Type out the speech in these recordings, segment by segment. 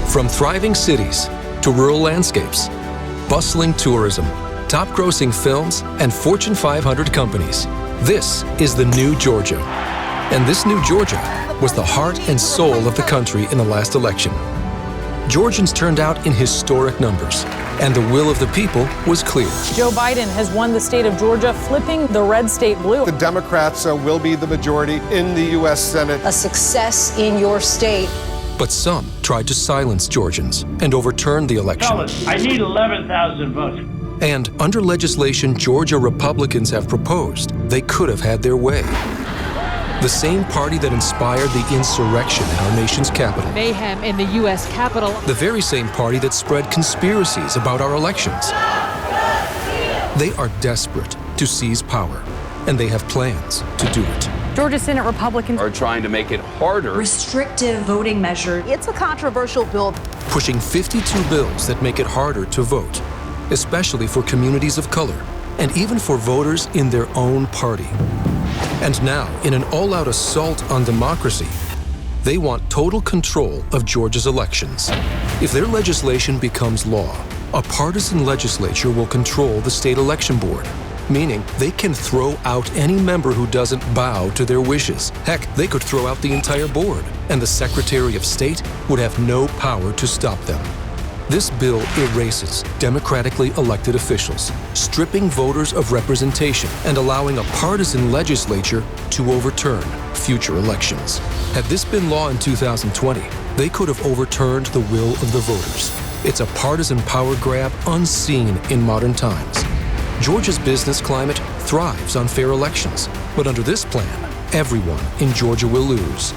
From thriving cities to rural landscapes, bustling tourism, top-grossing films, and Fortune 500 companies, this is the new Georgia. And this new Georgia was the heart and soul of the country in the last election. Georgians turned out in historic numbers, and the will of the people was clear. Joe Biden has won the state of Georgia, flipping the red state blue. The Democrats will be the majority in the U.S. Senate. A success in your state. But some tried to silence Georgians and overturn the election. Fellas, I need 11,000 votes. And under legislation Georgia Republicans have proposed, they could have had their way. The same party that inspired the insurrection in our nation's capital. Mayhem in the U.S. Capitol. The very same party that spread conspiracies about our elections. They are desperate to seize power, and they have plans to do it. Georgia Senate Republicans are trying to make it harder. Restrictive voting measure. It's a controversial bill. Pushing 52 bills that make it harder to vote, especially for communities of color, and even for voters in their own party. And now, in an all-out assault on democracy, they want total control of Georgia's elections. If their legislation becomes law, a partisan legislature will control the state election board, meaning they can throw out any member who doesn't bow to their wishes. Heck, they could throw out the entire board, and the Secretary of State would have no power to stop them. This bill erases democratically elected officials, stripping voters of representation and allowing a partisan legislature to overturn future elections. Had this been law in 2020, they could have overturned the will of the voters. It's a partisan power grab unseen in modern times. Georgia's business climate thrives on fair elections, but under this plan, everyone in Georgia will lose.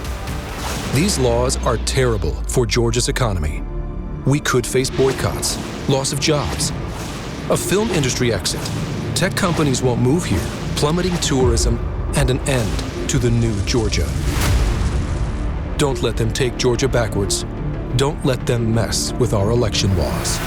These laws are terrible for Georgia's economy. We could face boycotts, loss of jobs, a film industry exit, tech companies won't move here, plummeting tourism, and an end to the new Georgia. Don't let them take Georgia backwards. Don't let them mess with our election laws.